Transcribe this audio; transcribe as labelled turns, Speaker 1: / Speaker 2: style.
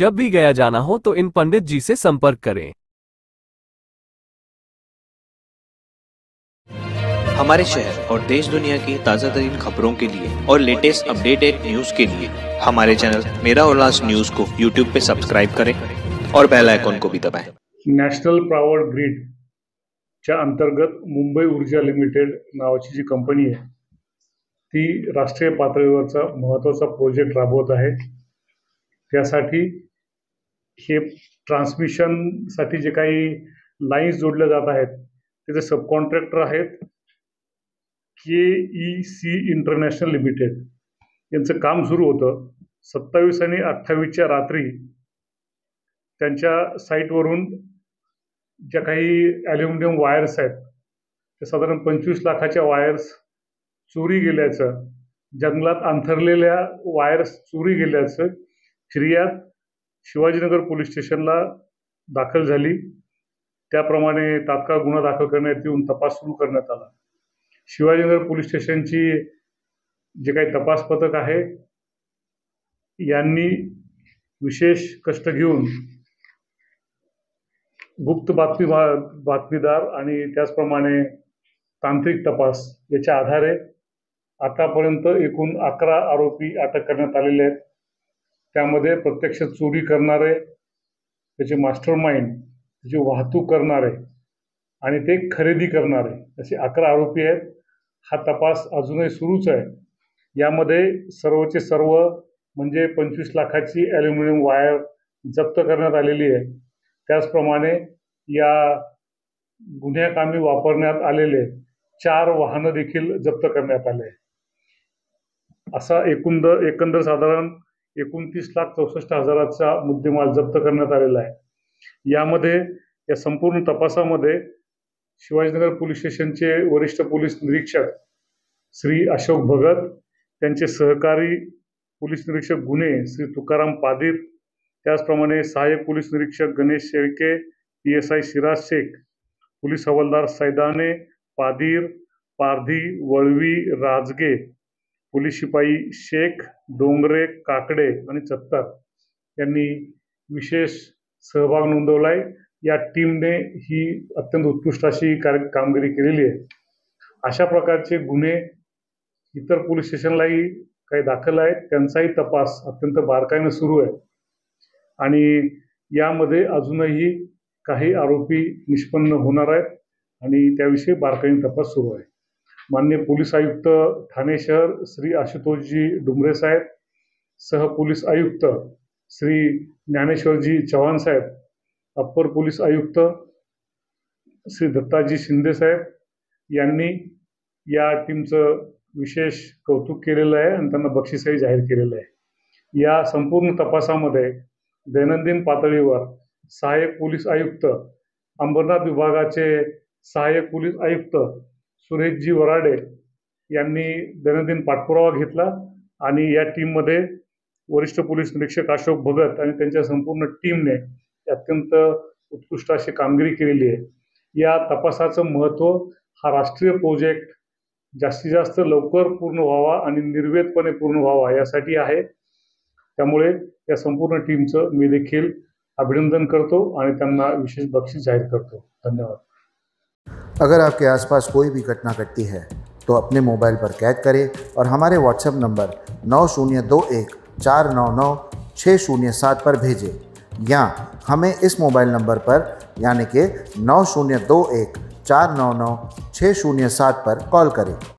Speaker 1: जब भी गया जाना हो तो इन पंडित जी से संपर्क करें।
Speaker 2: हमारे शहर और देश दुनिया की ताज़ा तरीन खबरों के लिए और लेटेस्ट अपडेटेड न्यूज़ के लिए हमारे चैनल मेरा उल्लास न्यूज़ को यूट्यूब पे सब्सक्राइब करें और बेल आइकॉन को भी दबाएं।
Speaker 3: नॅशनल पॉवर ग्रीडच्या अंतर्गत मुंबई ऊर्जा लिमिटेड नावाची जी कंपनी आहे ती राष्ट्रीय पातळीवरचा महत्त्वाचा प्रोजेक्ट राबवत आहे। त्यासाठी हे ट्रान्समिशनसाठी जे काही लाईन्स जोडल्या जात आहेत त्याचे सब कॉन्ट्रॅक्टर आहेत KEC इंटरनॅशनल लिमिटेड। यांचं काम सुरू होतं 27 आणि 28च्या रात्री त्यांच्या साईटवरून ज्या काही ॲल्युमिनियम वायर्स आहेत ते साधारण 25 लाखाच्या वायर्स चोरी गेल्याचं, जंगलात अंथरलेल्या वायर्स चोरी गेल्याचं फिर्याद शिवाजीनगर पोलीस स्टेशनला दाखल झाली। त्याप्रमाणे तात्काळ गुन्हा दाखल करण्यात येऊन तपास सुरू करण्यात आला। शिवाजीनगर पोलीस स्टेशनची जे काही तपास पथक आहे यांनी विशेष कष्ट घेऊन गुप्त बातमीदार आणि त्याचप्रमाणे तांत्रिक तपास याच्या आधारे आतापर्यंत एकूण 11 आरोपी अटक करण्यात आलेले आहेत। त्यामध्ये प्रत्यक्ष चोरी करणारे, त्याचे मास्टरमाइंड, त्याची वाहतूक करणारे आणि ते खरेदी करणारे असे 11 आरोपी आहेत। हा तपास अजूनही सुरूच आहे। यामध्ये सर्वचे सर्व म्हणजे 25 लाखाची ॲल्युमिनियम वायर जप्त करण्यात आलेली आहे। त्याचप्रमाणे या गुन्ह्याकामी वापरण्यात आलेले 4 वाहनं देखील जप्त करण्यात आले। असा एकंदर साधारण 29,64,000चा मुद्देमाल जप्त करण्यात आलेला आहे। यामध्ये या संपूर्ण तपासामध्ये शिवाजीनगर पोलीस स्टेशनचे वरिष्ठ पोलीस निरीक्षक श्री अशोक भगत, त्यांचे सहकारी पोलीस निरीक्षक गुन्हे श्री तुकाराम पादीर, त्याचप्रमाणे सहाय्यक पोलीस निरीक्षक गणेश शेळके, PSI सिराज शेख, पोलीस हवालदार सैदाने, पादीर, पारधी, वळवी, राजगे, पोलीस शिपाई शेख, डोंगरे, काकडे आणि चत्तर यांनी विशेष सहभाग नोंदवलाय। या टीमने ही अत्यंत उत्कृष्ट अशी कामगिरी केलेली आहे। अशा प्रकारचे गुन्हे इतर पोलीस स्टेशनलाही काही दाखल आहेत, त्यांचाही तपास अत्यंत बारकाईने सुरू आहे आणि यामध्ये अजूनही काही आरोपी निष्पन्न होणार आहेत आणि त्याविषयी बारकाईने तपास सुरू आहे। माननीय पोलीस आयुक्त ठाणे शहर श्री आशुतोषजी डुमरे साहेब, सह पोलीस आयुक्त श्री ज्ञानेश्वरजी चव्हाण साहेब, अप्पर पोलीस आयुक्त श्री दत्ताजी शिंदे साहेब यांनी या टीमचं विशेष कौतुक केलेलं आहे आणि त्यांना बक्षीसही जाहीर केलेलं आहे। या संपूर्ण तपासामध्ये दैनंदिन पातळीवर सहाय्यक पोलीस आयुक्त, अंबरनाथ विभागाचे सहाय्यक पोलीस आयुक्त सुरेशजी वराडे यांनी दैनंदिन पाठपुरावा घेतला आणि या टीममध्ये वरिष्ठ पोलीस निरीक्षक अशोक भगत आणि त्यांच्या संपूर्ण टीमने अत्यंत उत्कृष्ट अशी कामगिरी केलेली आहे। या तपासाचं महत्त्व हा राष्ट्रीय प्रोजेक्ट जास्तीत जास्त लवकर पूर्ण व्हावा आणि निर्वेदपणे पूर्ण व्हावा यासाठी आहे। त्यामुळे या संपूर्ण टीमचं मी देखील अभिनंदन करतो आणि त्यांना विशेष बक्षीस जाहीर करतो। धन्यवाद।
Speaker 4: अगर आपके आसपास कोई भी घटना घटती है तो अपने मोबाइल पर कैद करें और हमारे व्हाट्सएप नंबर 9021499607 पर भेजें या हमें इस मोबाइल नंबर पर यानी कि 9021499607 पर कॉल करें।